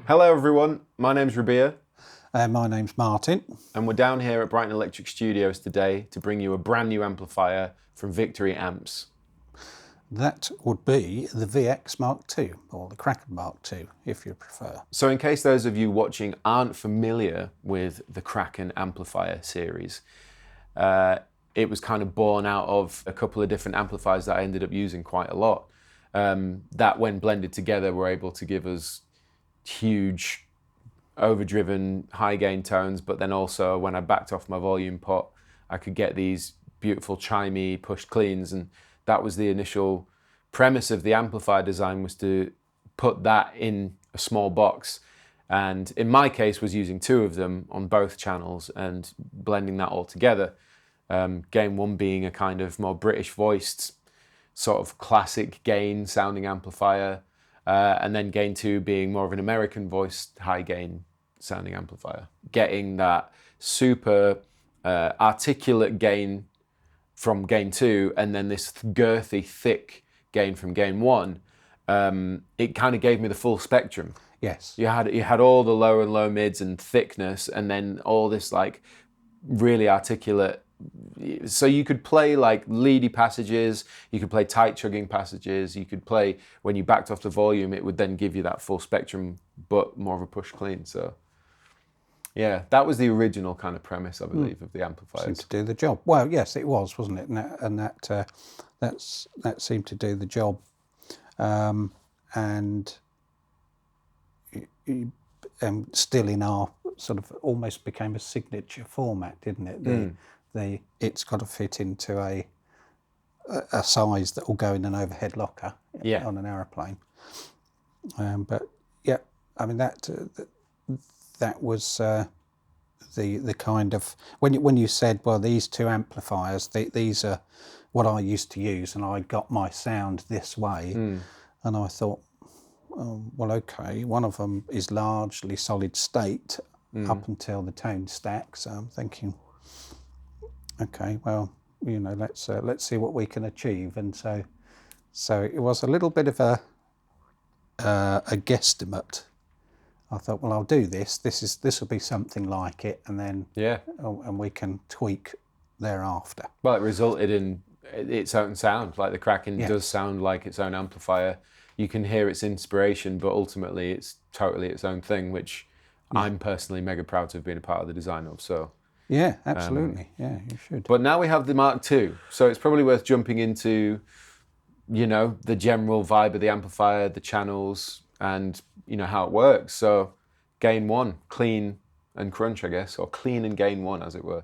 Hello everyone, my name's Rabea. My name's Martin. And we're down here at Brighton Electric Studios today to bring you a brand new amplifier from Victory Amps. That would be the VX Mark II, or the Kraken Mark II, if you prefer. So in case those of you watching aren't familiar with the Kraken amplifier series, it was kind of born out of a couple of different amplifiers that I ended up using quite a lot. That when blended together were able to give us huge overdriven high gain tones, but then also when I backed off my volume pot I could get these beautiful chimey pushed cleans, and that was the initial premise of the amplifier design, was to put that in a small box, and in my case was using two of them on both channels and blending that all together. Gain 1 being a kind of more British voiced sort of classic gain sounding amplifier, and then Gain 2 being more of an American voiced high gain sounding amplifier. Getting that super articulate gain from Gain 2 and then this girthy, thick gain from Gain 1, it kind of gave me the full spectrum. Yes. You had all the low and low mids and thickness, and then all this like really articulate. So you could play like leady passages, you could play tight chugging passages, you could play when you backed off the volume, it would then give you that full spectrum, but more of a push clean. So yeah, that was the original kind of premise, I believe, of the amplifiers. Seemed to do the job. Well, yes, it was, wasn't it? And that seemed to do the job. And still in our sort of almost became a signature format, didn't it? It's got to fit into a size that will go in an overhead locker on an aeroplane. But yeah, I mean that was the kind of when you said, well, these two amplifiers, these are what I used to use, and I got my sound this way, and I thought, oh, well, okay, one of them is largely solid state up until the tone stack, so I'm thinking, okay, well, you know, let's see what we can achieve. And so it was a little bit of a guesstimate. I thought, well, I'll do this. This will be something like it, and then and we can tweak thereafter. Well, it resulted in its own sound. Like the Kraken does sound like its own amplifier. You can hear its inspiration, but ultimately it's totally its own thing, which I'm personally mega proud to have been a part of the design of. So yeah, absolutely. Yeah, you should. But now we have the Mark II, so it's probably worth jumping into, you know, the general vibe of the amplifier, the channels, and you know how it works. So Gain 1, clean and crunch, I guess, or clean and Gain 1, as it were.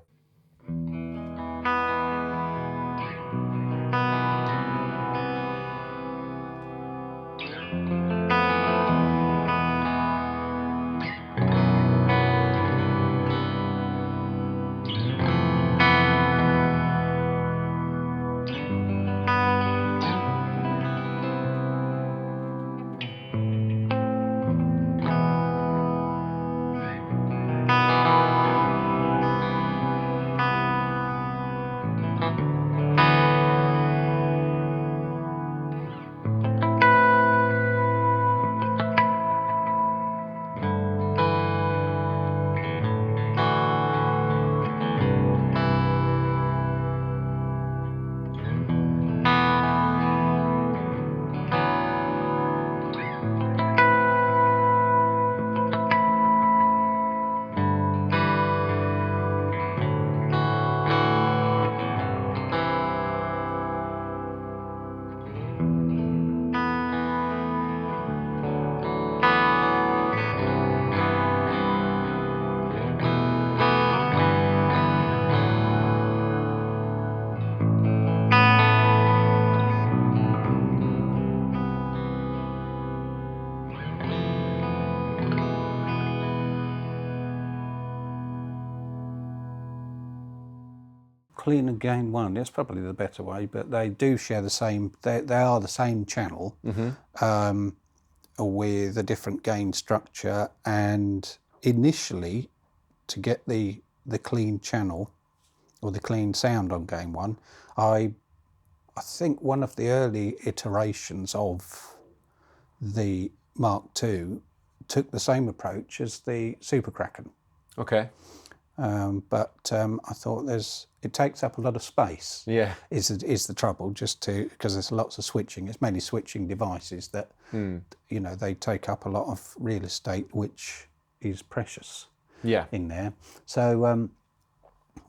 Clean and Gain 1, that's probably the better way, but they do share the same, they are the same channel with a different gain structure. And initially, to get the clean channel or the clean sound on Gain 1, I think one of the early iterations of the Mark II took the same approach as the Super Kraken. Okay. But I thought it takes up a lot of space. Yeah. Is the trouble, because there's lots of switching. It's mainly switching devices that they take up a lot of real estate, which is precious. Yeah. In there. So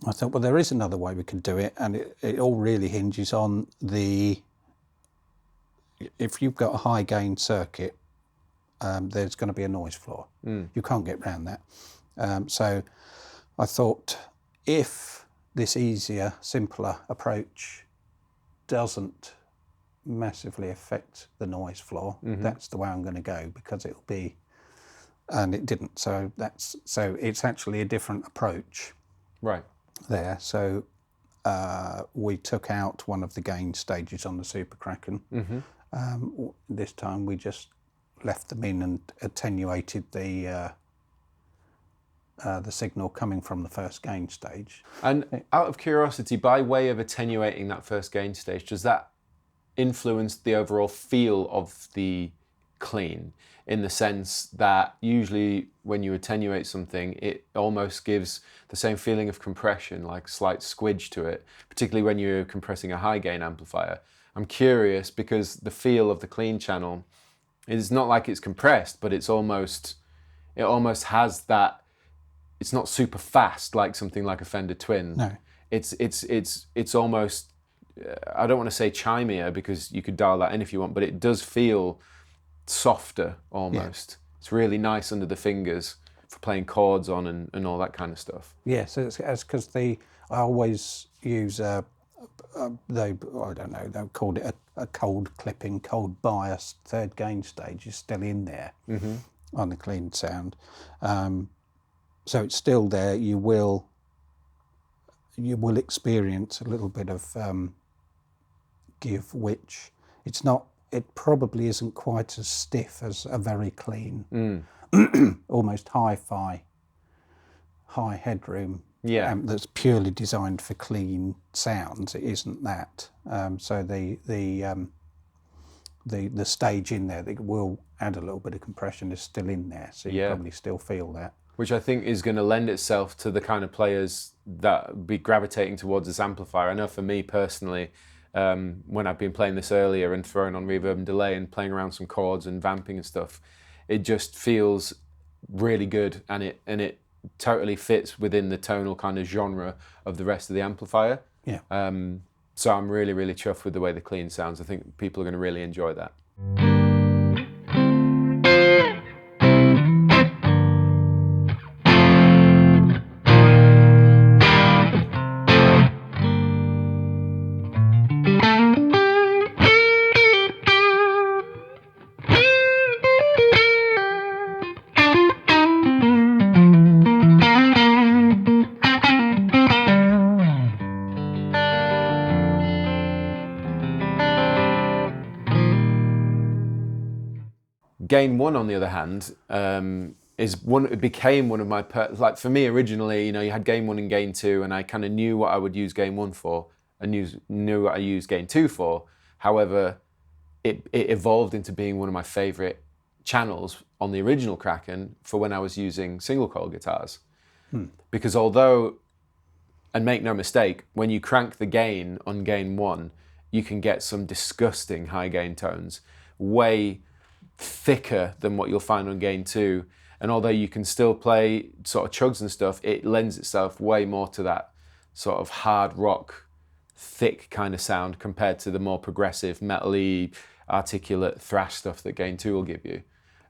I thought, well, there is another way we can do it, and it all really hinges on if you've got a high gain circuit, there's going to be a noise floor. You can't get around that. So I thought, if this easier, simpler approach doesn't massively affect the noise floor, that's the way I'm going to go, because it'll be, and it didn't. So it's actually a different approach. Right. There. So we took out one of the gain stages on the Super Kraken. This time we just left them in and attenuated the signal coming from the first gain stage. And out of curiosity, by way of attenuating that first gain stage, does that influence the overall feel of the clean, in the sense that usually when you attenuate something, it almost gives the same feeling of compression, like slight squidge to it, particularly when you're compressing a high gain amplifier? I'm curious because the feel of the clean channel is not like it's compressed, but it almost has that. It's not super fast like something like a Fender Twin. No. It's almost, I don't want to say chimier, because you could dial that in if you want, but it does feel softer almost. Yeah. It's really nice under the fingers for playing chords on and all that kind of stuff. Yeah, so it's because I always use I don't know, they called it a cold clipping, cold bias third gain stage is still in there on the clean sound. So it's still there. You will experience a little bit of give, which it probably isn't quite as stiff as a very clean, almost hi-fi, high headroom amp that's purely designed for clean sounds. It isn't that. So the stage in there that will add a little bit of compression is still in there, so you probably still feel that. Which I think is going to lend itself to the kind of players that be gravitating towards this amplifier. I know for me personally, when I've been playing this earlier and throwing on reverb and delay and playing around some chords and vamping and stuff, it just feels really good, and it totally fits within the tonal kind of genre of the rest of the amplifier. Yeah. So I'm really, really chuffed with the way the clean sounds. I think people are going to really enjoy that. Gain 1, on the other hand, it became one of my, like for me originally, you had Gain 1 and Gain 2, and I kind of knew what I would use Gain 1 for, and knew what I used Gain 2 for. However, it evolved into being one of my favourite channels on the original Kraken for when I was using single coil guitars. Because although, and make no mistake, when you crank the gain on Gain 1, you can get some disgusting high gain tones, way thicker than what you'll find on Gain 2. And although you can still play sort of chugs and stuff, it lends itself way more to that sort of hard rock, thick kind of sound compared to the more progressive, metal-y, articulate thrash stuff that Gain 2 will give you.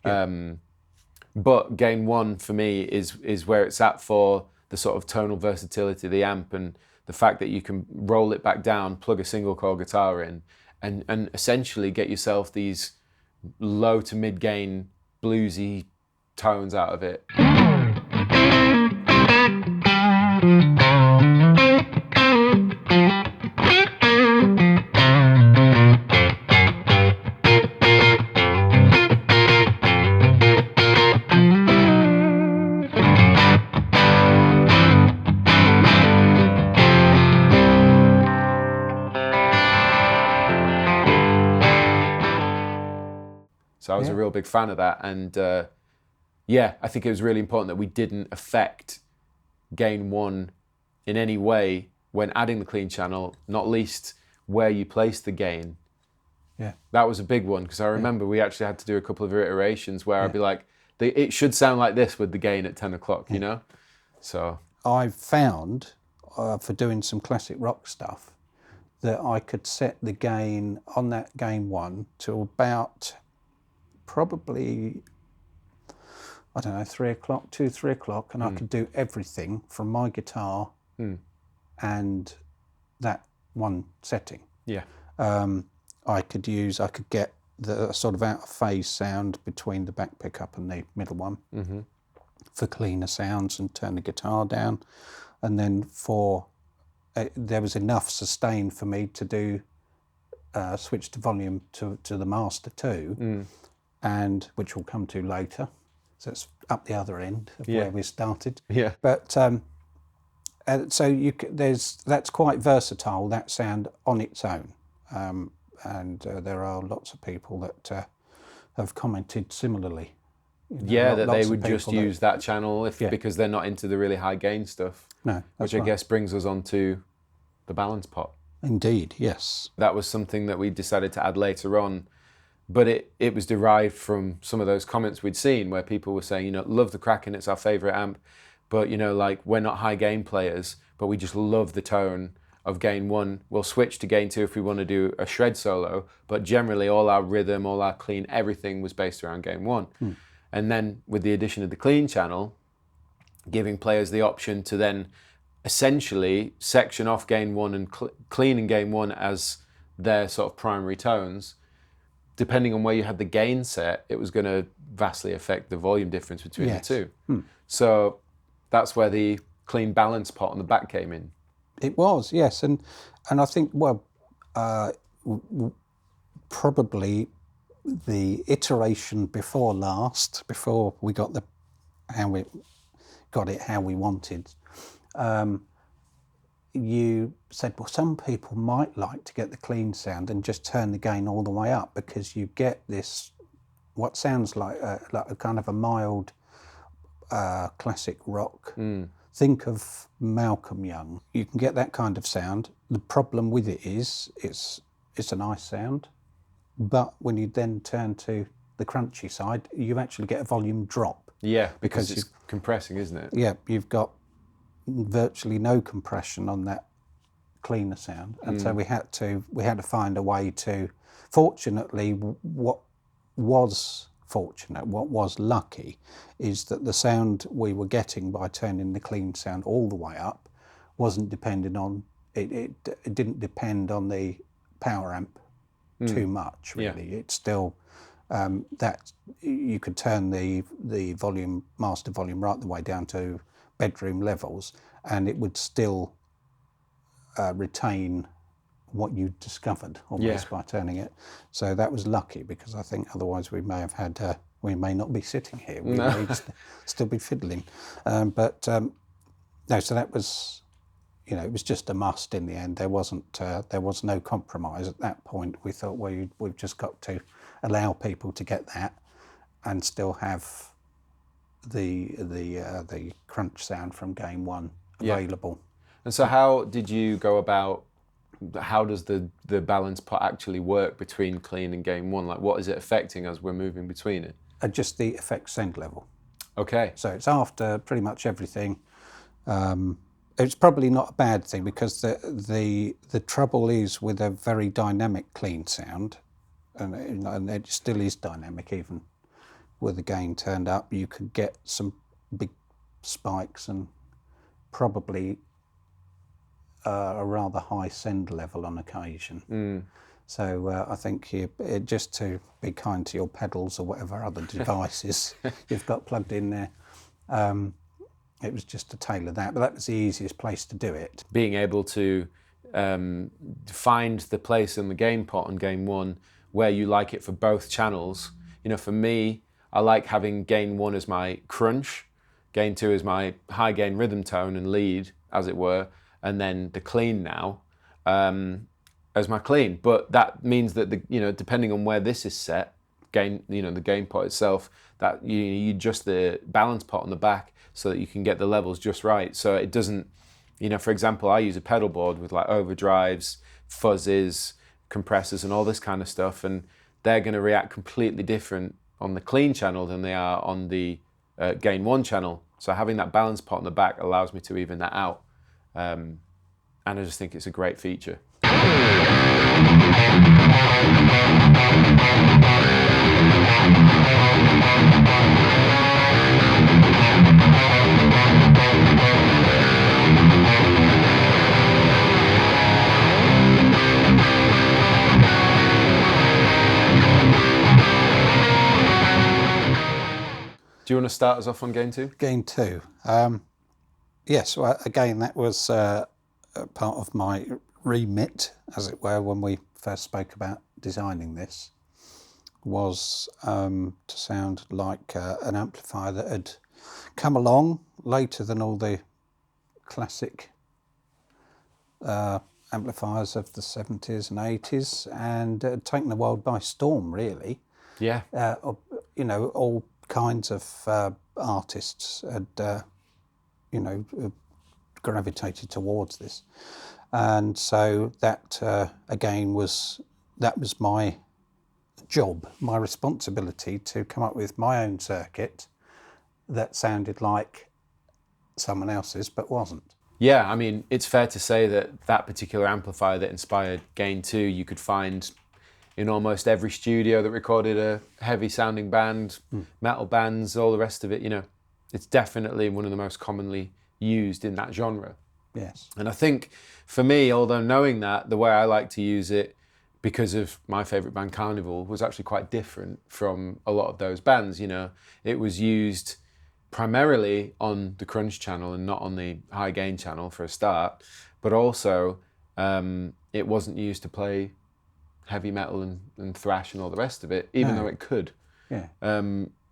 Yeah. But Gain 1 for me is where it's at for the sort of tonal versatility of the amp, and the fact that you can roll it back down, plug a single coil guitar in, and essentially get yourself these low to mid gain bluesy tones out of it. So I was a real big fan of that, and Yeah, I think it was really important that we didn't affect gain one in any way when adding the clean channel, not least where you place the gain. Yeah. That was a big one, because I remember we actually had to do a couple of iterations where I'd be like, it should sound like this with the gain at 10 o'clock, you know? So I've found, for doing some classic rock stuff, that I could set the gain on that gain one to about probably, I don't know, 3 o'clock, 2, 3 o'clock, and I could do everything from my guitar and that one setting. yeah. I could get the sort of out of phase sound between the back pickup and the middle one for cleaner sounds, and turn the guitar down. And then there was enough sustain for me to do switch the volume to the master too, and which we'll come to later. So it's up the other end of where we started. Yeah. But so that's quite versatile, that sound on its own. And there are lots of people that have commented similarly. That they would just use that channel because they're not into the really high gain stuff. No, which I guess brings us on to the balance pot. Indeed, yes. That was something that we decided to add later on, but it was derived from some of those comments we'd seen where people were saying, love the Kraken, it's our favourite amp, but like, we're not high gain players, but we just love the tone of gain one. We'll switch to gain two if we want to do a shred solo, but generally all our rhythm, all our clean, everything was based around gain one. And then with the addition of the clean channel, giving players the option to then essentially section off gain one and clean in gain one as their sort of primary tones, depending on where you had the gain set, it was going to vastly affect the volume difference between the two. So that's where the clean balance pot on the back came in. It was, yes. And I think, probably the iteration before we got how we wanted, you said, well, some people might like to get the clean sound and just turn the gain all the way up, because you get this, what sounds like a kind of a mild classic rock. Think of Malcolm Young. You can get that kind of sound. The problem with it is it's a nice sound, but when you then turn to the crunchy side, you actually get a volume drop. Yeah, because it's compressing, isn't it? Yeah, you've got virtually no compression on that cleaner sound, and so we had to find a way to. Fortunately, what was lucky is that the sound we were getting by turning the clean sound all the way up wasn't dependent on it didn't depend on the power amp too much, really. It's still that you could turn the volume, master volume, right the way down to bedroom levels, and it would still retain what you discovered almost by turning it. So that was lucky, because I think otherwise we may have had we may not be sitting here. We may still be fiddling. No, so that was, it was just a must in the end. There was no compromise at that point. We thought, well, we've just got to allow people to get that and still have the crunch sound from gain one available. And so how did you go about, how does the balance pot actually work between clean and gain one? Like, what is it affecting as we're moving between it? Just the effect send level. Okay. So it's after pretty much everything. It's probably not a bad thing, because the trouble is with a very dynamic clean sound, and it still is dynamic even with the gain turned up, you could get some big spikes and probably a rather high send level on occasion. So I think just to be kind to your pedals or whatever other devices you've got plugged in there, it was just to tailor that. But that was the easiest place to do it. Being able to find the place in the gain pot on gain one where you like it for both channels. For me, I like having gain one as my crunch, gain two as my high gain rhythm tone and lead, as it were, and then the clean now as my clean. But that means that depending on where this is set, the gain pot itself, that you adjust the balance pot on the back so that you can get the levels just right. So it doesn't, for example, I use a pedal board with like overdrives, fuzzes, compressors and all this kind of stuff, and they're going to react completely different on the clean channel than they are on the gain 1 channel. So having that balance pot on the back allows me to even that out. And I just think it's a great feature. Do you want to start us off on Gain 2? Gain 2. Yes, well, again, that was part of my remit, as it were, when we first spoke about designing this, was to sound like an amplifier that had come along later than all the classic amplifiers of the 70s and 80s, and taken the world by storm, really. Yeah. All kinds of artists had, gravitated towards this, and so that again was my job, my responsibility to come up with my own circuit that sounded like someone else's but wasn't. Yeah, I mean, it's fair to say that that particular amplifier that inspired Gain 2 you could find in almost every studio that recorded a heavy sounding band, metal bands, all the rest of it. It's definitely one of the most commonly used in that genre. Yes. And I think for me, although knowing that, the way I like to use it, because of my favourite band Carnival, was actually quite different from a lot of those bands. It was used primarily on the crunch channel and not on the high gain channel for a start, but also it wasn't used to play heavy metal and thrash and all the rest of it, even though it could. Yeah.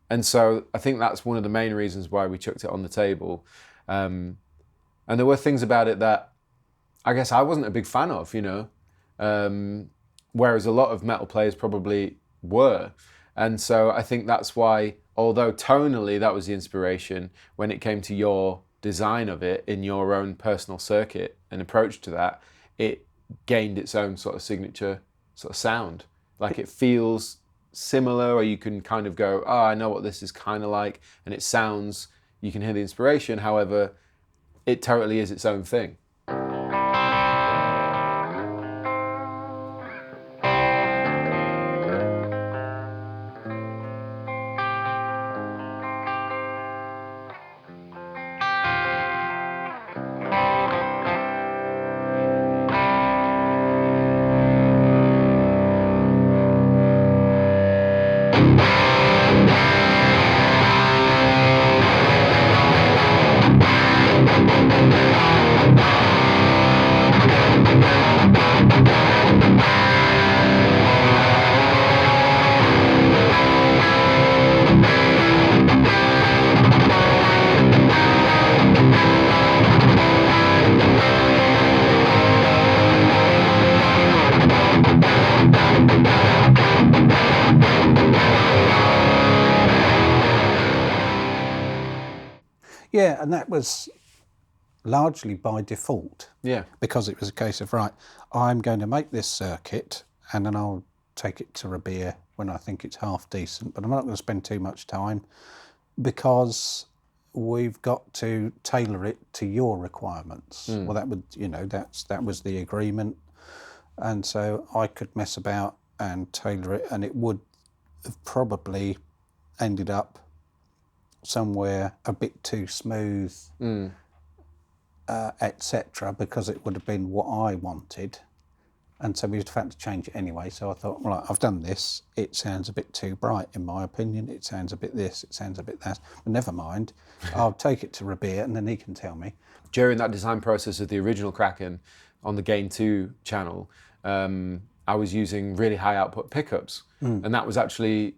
And so I think that's one of the main reasons why we chucked it on the table. And there were things about it that I guess I wasn't a big fan of, whereas a lot of metal players probably were. And so I think that's why, although tonally that was the inspiration, when it came to your design of it in your own personal circuit and approach to that, it gained its own sort of signature sort of sound. Like it feels similar, or you can kind of go, oh, I know what this is kind of like, and it sounds, you can hear the inspiration, however, it totally is its own thing. Yeah, and that was largely by default. Yeah. Because it was a case of, right, I'm going to make this circuit and then I'll take it to Rabea when I think it's half decent, but I'm not going to spend too much time because we've got to tailor it to your requirements. Well, that would, that was the agreement. And so I could mess about and tailor it, and it would have probably ended up somewhere a bit too smooth, etc., because it would have been what I wanted. And so we would have had to change it anyway. So I thought, right, I've done this. It sounds a bit too bright, in my opinion. It sounds a bit this, it sounds a bit that. But never mind. I'll take it to Rabea and then he can tell me. During that design process of the original Kraken on the Gain 2 channel, I was using really high output pickups. And that was actually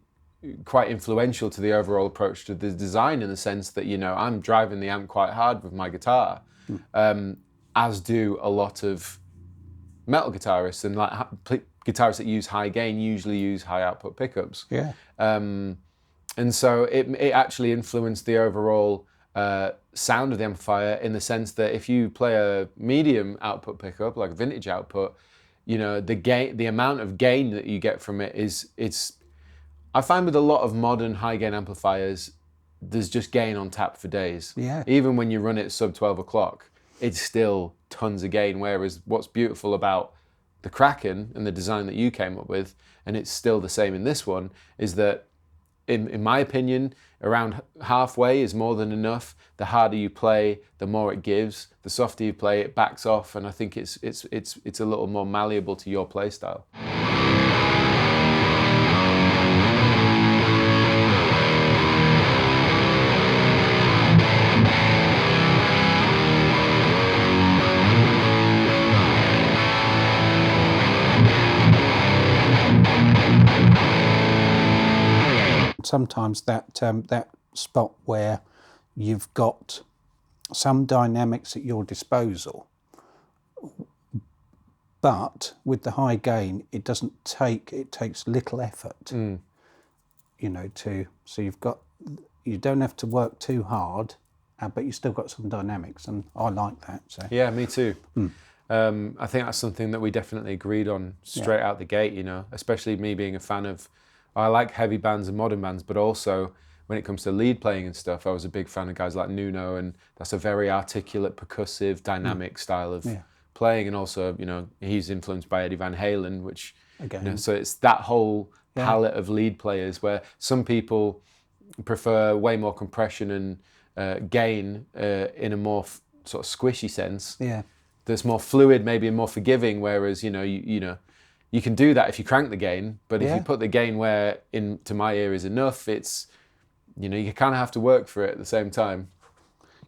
quite influential to the overall approach to the design, in the sense that, I'm driving the amp quite hard with my guitar, as do a lot of metal guitarists, and guitarists that use high gain usually use high output pickups. Yeah. And so it actually influenced the overall sound of the amplifier, in the sense that if you play a medium output pickup, like a vintage output, you know, the amount of gain that you get from it it's I find with a lot of modern high gain amplifiers, there's just gain on tap for days. Yeah. Even when you run it sub 12 o'clock, it's still tons of gain. Whereas what's beautiful about the Kraken and the design that you came up with, and it's still the same in this one, is that in my opinion, around halfway is more than enough. The harder you play, the more it gives. The softer you play, it backs off, and I think it's a little more malleable to your play style. Sometimes that spot where you've got some dynamics at your disposal, but with the high gain, it takes little effort, you know, so you don't have to work too hard, but you still got some dynamics, and I like that. So Yeah, me too. I think that's something that we definitely agreed on straight out the gate, you know, especially me being a fan of, I like heavy bands and modern bands, but also when it comes to lead playing and stuff, I was a big fan of guys like Nuno, and that's a very articulate, percussive, dynamic style of playing. And also, you know, he's influenced by Eddie Van Halen, which, again, you know, so it's that whole palette of lead players where some people prefer way more compression and gain in a more sort of squishy sense. Yeah. That's more fluid, maybe, and more forgiving. Whereas, you know, you can do that if you crank the gain, but if you put the gain where, to my ear, is enough, it's, you know, you kind of have to work for it at the same time.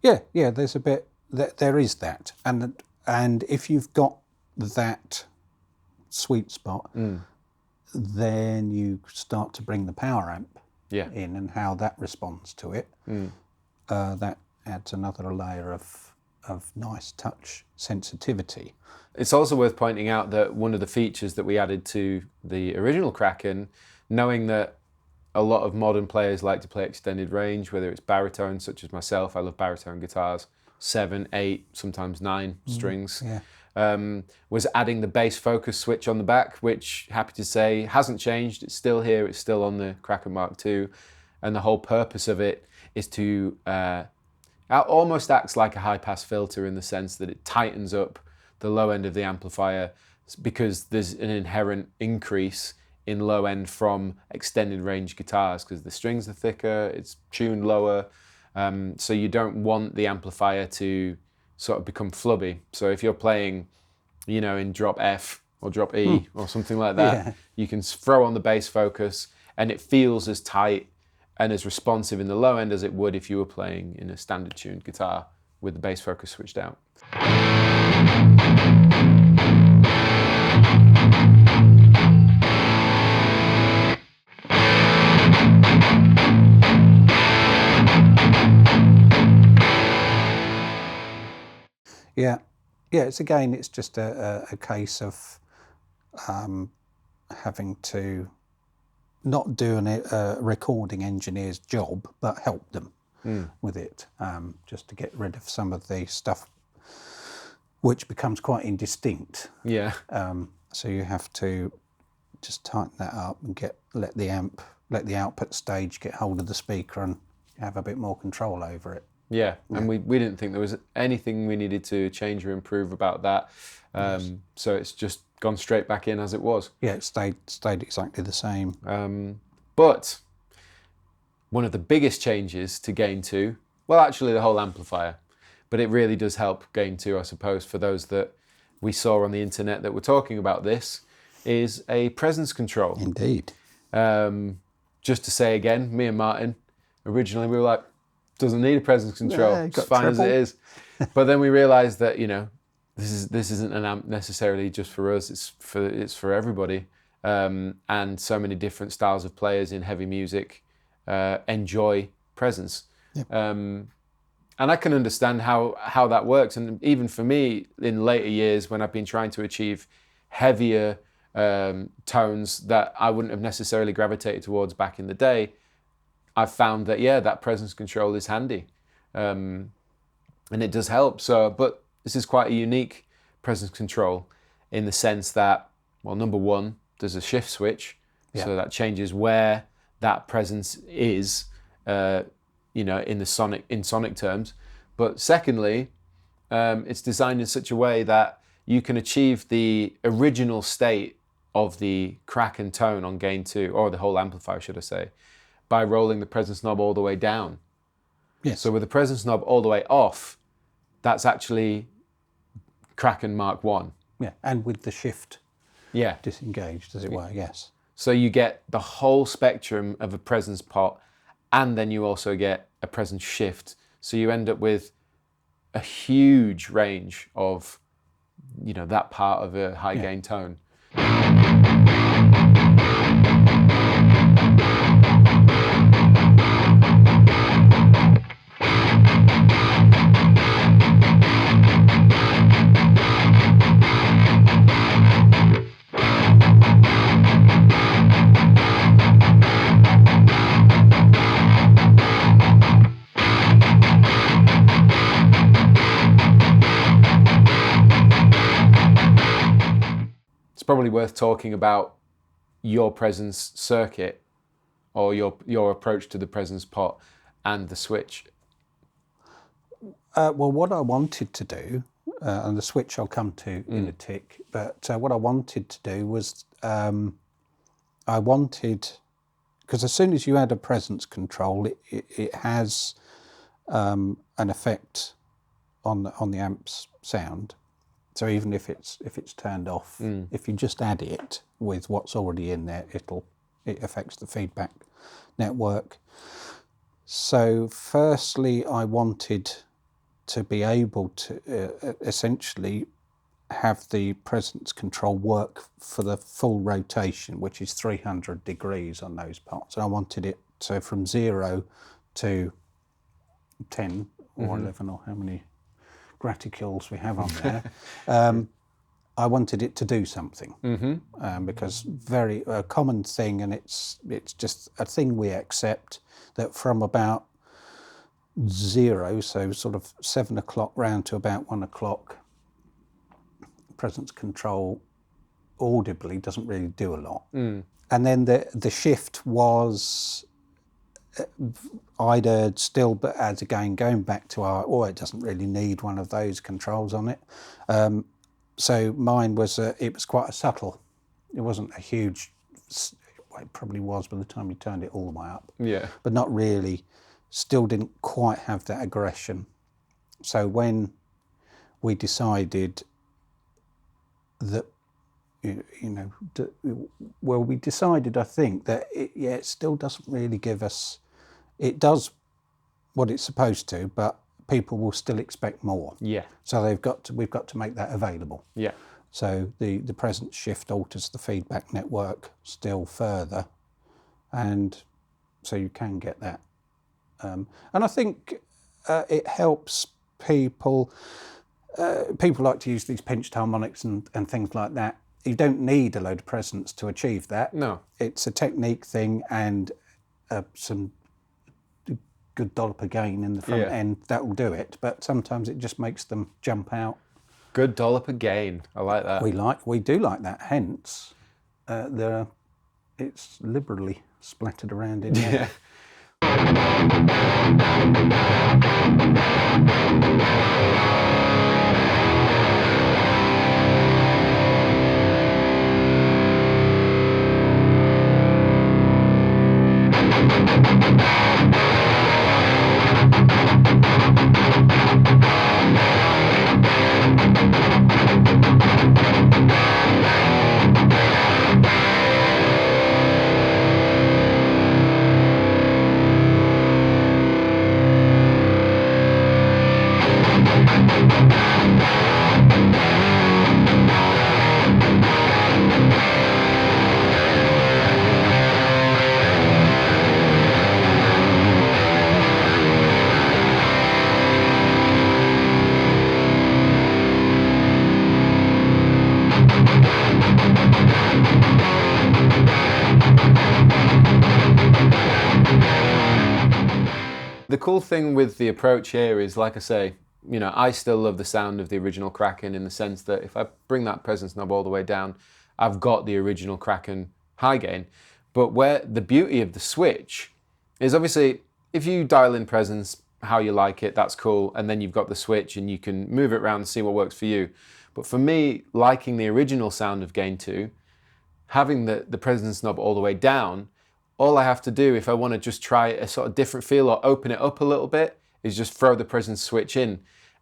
Yeah, there's a bit, there is that. And if you've got that sweet spot, then you start to bring the power amp in, and how that responds to it. That adds another layer of nice touch sensitivity. It's also worth pointing out that one of the features that we added to the original Kraken, knowing that a lot of modern players like to play extended range, whether it's baritone, such as myself, I love baritone guitars, 7, 8, sometimes 9 strings, was adding the bass focus switch on the back, which, happy to say, hasn't changed. It's still here, it's still on the Kraken MKII, and the whole purpose of it is to, it almost acts like a high-pass filter, in the sense that it tightens up the low end of the amplifier, because there's an inherent increase in low end from extended range guitars, because the strings are thicker, it's tuned lower, so you don't want the amplifier to sort of become flubby. So if you're playing, you know, in drop F or drop E or something like that, you can throw on the bass focus, and it feels as tight and as responsive in the low end as it would if you were playing in a standard tuned guitar with the bass focus switched out. It's just a case of having to not do a recording engineer's job, but help them with it, just to get rid of some of the stuff which becomes quite indistinct. Yeah. So you have to just tighten that up and let the output stage get hold of the speaker and have a bit more control over it. Yeah, and we didn't think there was anything we needed to change or improve about that. So it's just gone straight back in as it was. Yeah, it stayed exactly the same. But one of the biggest changes to Gain 2, well, actually the whole amplifier, but it really does help Gain 2, I suppose, for those that we saw on the internet that were talking about this, is a presence control. Indeed. Just to say again, me and Martin, originally we were like, doesn't need a presence control, it's fine as it is. But then we realised that, you know, this isn't an amp necessarily just for us, it's for everybody. And so many different styles of players in heavy music enjoy presence. Yep. And I can understand how that works. And even for me, in later years, when I've been trying to achieve heavier tones that I wouldn't have necessarily gravitated towards back in the day, I've found that, yeah, that presence control is handy. And it does help. So, but this is quite a unique presence control in the sense that, well, number one, there's a shift switch. Yeah. So that changes where that presence is, in sonic terms. But secondly, it's designed in such a way that you can achieve the original state of the Kraken tone on gain 2, or the whole amplifier, should I say, by rolling the presence knob all the way down. Yes. So with the presence knob all the way off, that's actually Kraken Mark I. Yeah, and with the shift Yeah. disengaged, as it were, yes. So you get the whole spectrum of a presence pot, and then you also get a presence shift. So you end up with a huge range of, that part of a high gain tone. It's probably worth talking about your presence circuit, or your approach to the presence pot and the switch. Well, what I wanted to do, and the switch I'll come to in a tick, but what I wanted to do was, I wanted, because as soon as you add a presence control, it has an effect on the amp's sound. So even if it's turned off, if you just add it with what's already in there, it affects the feedback network. So firstly, I wanted to be able to essentially have the presence control work for the full rotation, which is 300 degrees on those parts. And I wanted it to from 0 to 10 or 11, or how many graticules we have on there. I wanted it to do something, because a common thing, and it's just a thing we accept, that from about 0, so sort of 7 o'clock round to about 1 o'clock, presence control audibly doesn't really do a lot. And then the shift was either still, but as again, going back to it doesn't really need one of those controls on it. So mine was, it was quite a subtle. It wasn't a huge, well, it probably was by the time you turned it all the way up. Yeah. But not really, still didn't quite have that aggression. So when we decided that, we decided, I think, that it still doesn't really give us, it does what it's supposed to, but people will still expect more. Yeah. So we've got to make that available. Yeah. So the presence shift alters the feedback network still further, and so you can get that. And I think it helps people. People like to use these pinched harmonics and things like that. You don't need a load of presence to achieve that. No. It's a technique thing, and some good dollop again in the front end, that will do it. But sometimes it just makes them jump out. Good dollop again. I like that. We do like that. Hence, it's liberally splattered around in there. cool thing with the approach here is, like I say, you know, I still love the sound of the original Kraken in the sense that if I bring that presence knob all the way down, I've got the original Kraken high gain. But where the beauty of the switch is, obviously, if you dial in presence how you like it, that's cool, and then you've got the switch and you can move it around and see what works for you. But for me, liking the original sound of Gain 2, having the presence knob all the way down, all I have to do if I want to just try a sort of different feel or open it up a little bit is just throw the presence switch in,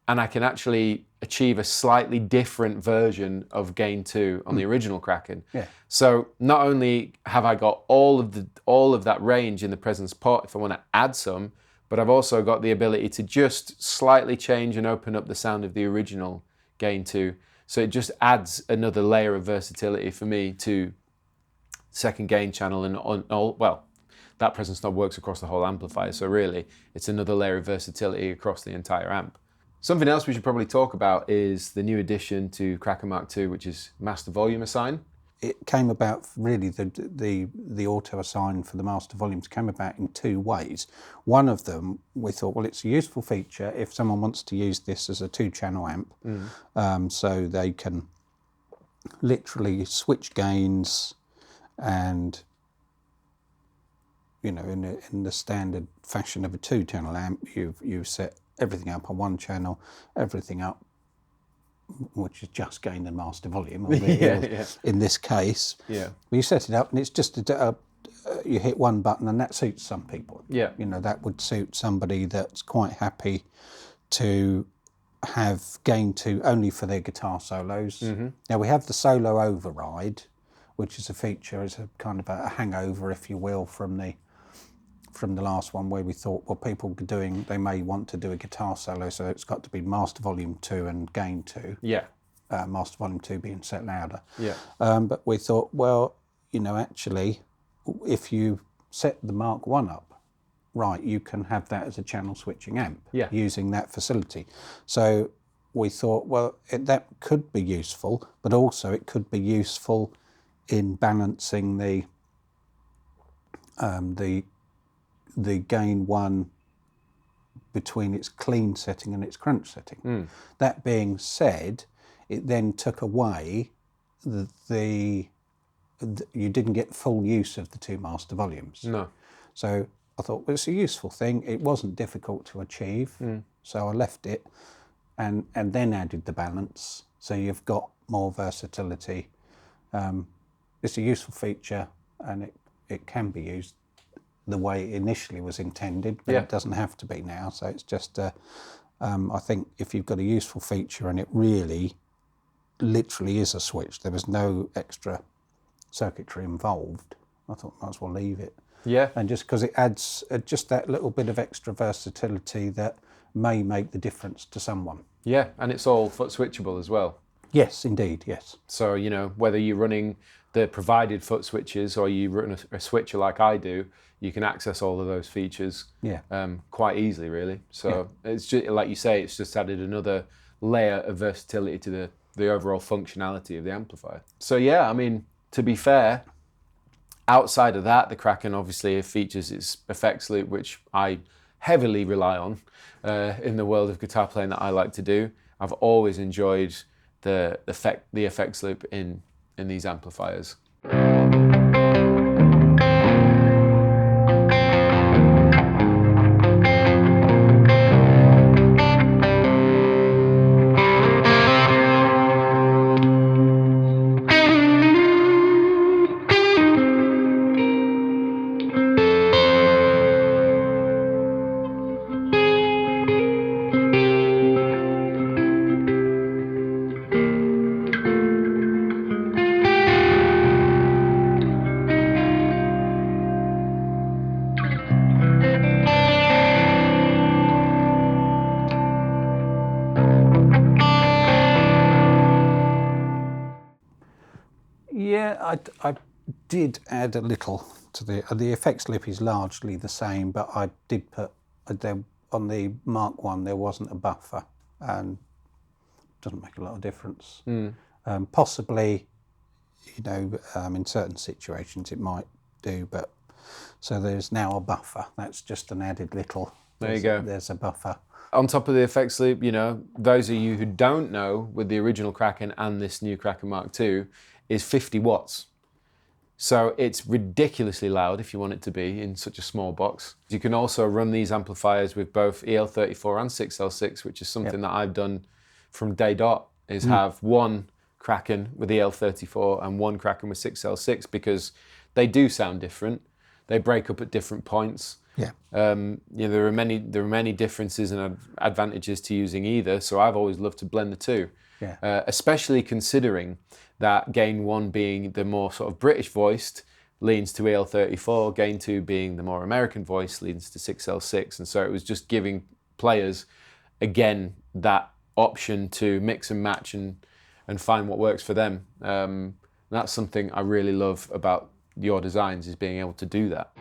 and I can actually achieve a slightly different version of Gain 2 on the original Kraken. Yeah. So not only have I got all of that range in the presence pot if I want to add some, but I've also got the ability to just slightly change and open up the sound of the original Gain 2. So it just adds another layer of versatility for me to second gain channel, and well, that presence knob works across the whole amplifier. So really, it's another layer of versatility across the entire amp. Something else we should probably talk about is the new addition to Kraken MKII, which is master volume assign. It came about, really, the auto assign for the master volumes came about in two ways. One of them, we thought, well, it's a useful feature if someone wants to use this as a 2-channel amp, so they can literally switch gains, and you know, in the standard fashion of a 2-channel amp, you've set everything up on one channel, everything up, which is just gain and master volume, in this case. Yeah. You set it up and it's just you hit one button, and that suits some people. Yeah. You know, that would suit somebody that's quite happy to have Gain 2 only for their guitar solos. Now we have the solo override, which is a feature, is a kind of a hangover, if you will, from the last one, where we thought, well, people they may want to do a guitar solo, so it's got to be master volume 2 and Gain 2. Yeah. Master volume 2 being set louder. Yeah. But we thought, well, you know, actually, if you set the Mark I up right, you can have that as a channel switching amp, using that facility. So we thought, well, that could be useful, but also it could be useful in balancing the Gain 1 between its clean setting and its crunch setting. That being said, it then took away you didn't get full use of the 2 master volumes. No. So I thought, well, it's a useful thing. It wasn't difficult to achieve, so I left it and then added the balance, so you've got more versatility. It's a useful feature, and it can be used the way it initially was intended, but it doesn't have to be now. So it's just, I think if you've got a useful feature and it really, literally is a switch, there was no extra circuitry involved, I thought might as well leave it. Yeah. And just because it adds just that little bit of extra versatility that may make the difference to someone. Yeah, and it's all foot switchable as well. Yes, indeed, yes. So, you know, whether you're running the provided foot switches or you run a switcher like I do, you can access all of those features quite easily, really. So it's just, like you say, it's just added another layer of versatility to the overall functionality of the amplifier. So yeah, I mean, to be fair, outside of that, the Kraken obviously features its effects loop, which I heavily rely on in the world of guitar playing that I like to do. I've always enjoyed the effects loop in these amplifiers. Yeah, I did add a little to the effects loop is largely the same, but I did put on the Mark I there wasn't a buffer, and it doesn't make a lot of difference. Possibly, you know, in certain situations it might do, but so there's now a buffer. That's just an added little There you go. There's a buffer. On top of the effects loop, you know, those of you who don't know, with the original Kraken and this new Kraken MKII, is 50 watts. So it's ridiculously loud if you want it to be in such a small box. You can also run these amplifiers with both EL34 and 6L6, which is something that I've done from day dot, is have one Kraken with EL34 and one Kraken with 6L6, because they do sound different. They break up at different points. Yeah. You know, there are many differences and advantages to using either. So I've always loved to blend the two. Yeah. Especially considering that gain 1 being the more sort of British voiced leans to EL34, gain 2 being the more American voice leans to 6L6, and so it was just giving players again that option to mix and match and find what works for them. That's something I really love about your designs, is being able to do that.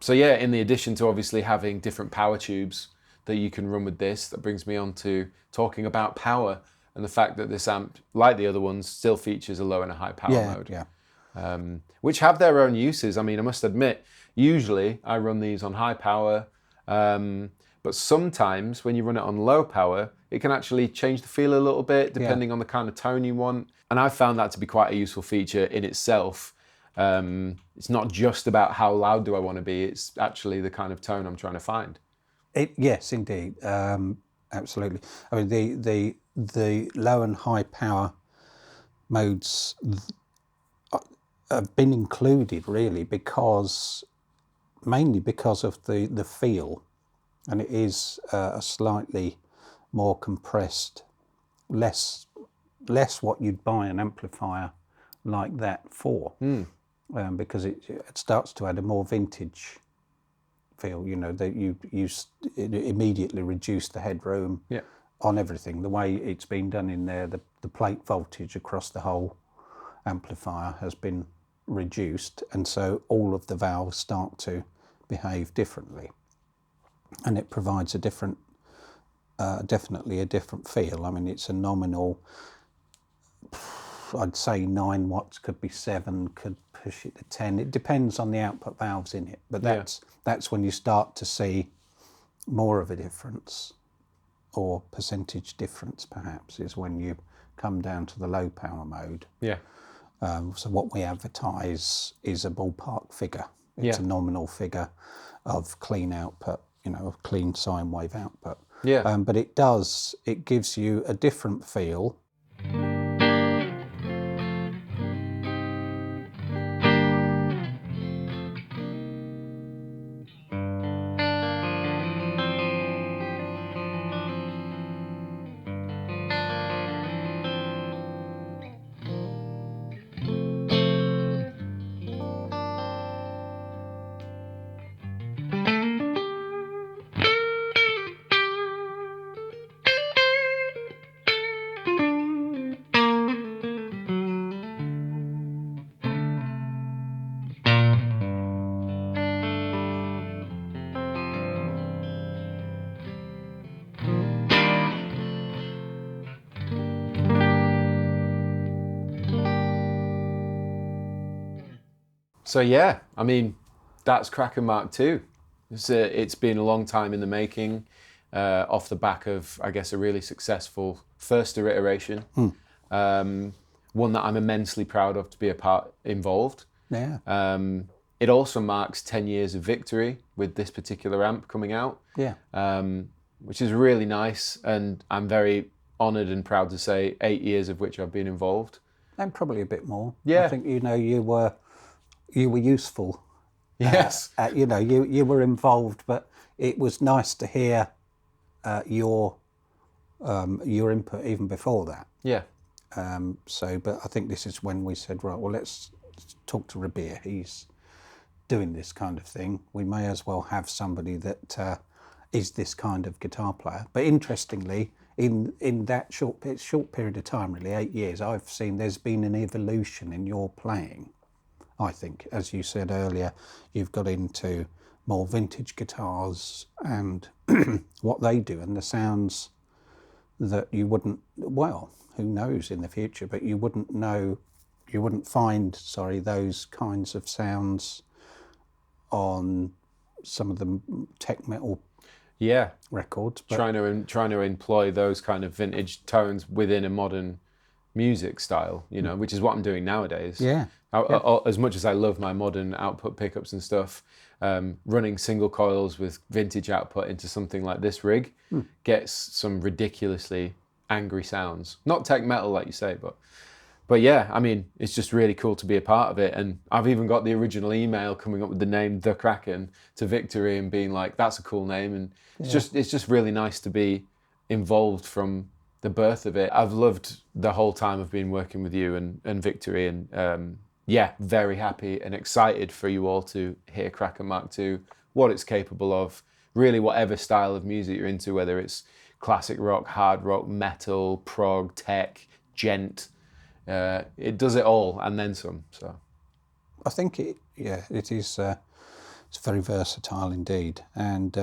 So yeah, in the addition to obviously having different power tubes that you can run with this, that brings me on to talking about power and the fact that this amp, like the other ones, still features a low and a high power mode. Yeah. Which have their own uses. I mean, I must admit, usually I run these on high power, but sometimes when you run it on low power, it can actually change the feel a little bit depending on the kind of tone you want. And I found that to be quite a useful feature in itself. It's not just about how loud do I want to be, it's actually the kind of tone I'm trying to find. Yes, indeed. Absolutely. I mean, the low and high power modes have been included really mainly because of the feel, and it is a slightly more compressed, less what you'd buy an amplifier like that for, because it starts to add a more vintage feel. You know, that you immediately reduce the headroom on everything. The way it's been done in there, the plate voltage across the whole amplifier has been reduced, and so all of the valves start to behave differently, and it provides a different, definitely a different feel. I mean, it's a nominal, I'd say 9 watts, could be 7, could push it to 10. It depends on the output valves in it, but that's when you start to see more of a difference, or percentage difference perhaps, is when you come down to the low power mode. Yeah. So what we advertise is a ballpark figure. It's a nominal figure of clean output, you know, of clean sine wave output. Yeah. But it gives you a different feel. So yeah, I mean, that's Kraken MKII. It's been a long time in the making, off the back of, I guess, a really successful first iteration. One that I'm immensely proud of to be involved. Yeah. It also marks 10 years of victory with this particular amp coming out. Yeah. which is really nice. And I'm very honoured and proud to say 8 years of which I've been involved. And probably a bit more. Yeah. I think, you know, you were useful. Yes. You know, you were involved, but it was nice to hear your input even before that. Yeah. But I think this is when we said, right, well, let's talk to Rabea. He's doing this kind of thing. We may as well have somebody that is this kind of guitar player. But interestingly, in that short period of time, really 8 years, I've seen there's been an evolution in your playing. I think, as you said earlier, you've got into more vintage guitars and what they do and the sounds that you wouldn't, well, who knows in the future, but you wouldn't find those kinds of sounds on some of the tech metal records. But trying to employ those kind of vintage tones within a modern music style, you know, which is what I'm doing nowadays. Yeah. As much as I love my modern output pickups and stuff, running single coils with vintage output into something like this rig gets some ridiculously angry sounds. Not tech metal, like you say, but yeah, I mean, it's just really cool to be a part of it. And I've even got the original email coming up with the name The Kraken to Victory and being like, that's a cool name. And it's just really nice to be involved from the birth of it. I've loved the whole time I've been working with you and Victory, and yeah, very happy and excited for you all to hear Kraken MKII, what it's capable of, really whatever style of music you're into, whether it's classic rock, hard rock, metal, prog, tech, gent. It does it all and then some. So I think it is. It's very versatile indeed, and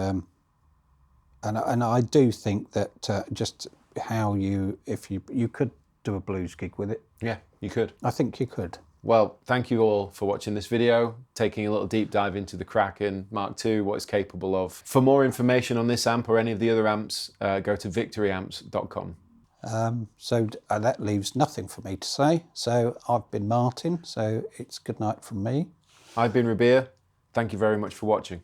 I do think that just how if you could do a blues gig with it. Yeah, you could. I think you could. Well, thank you all for watching this video, taking a little deep dive into the Kraken MKII, what it's capable of. For more information on this amp or any of the other amps, go to victoryamps.com. So that leaves nothing for me to say. So I've been Martin, so it's good night from me. I've been Rabea. Thank you very much for watching.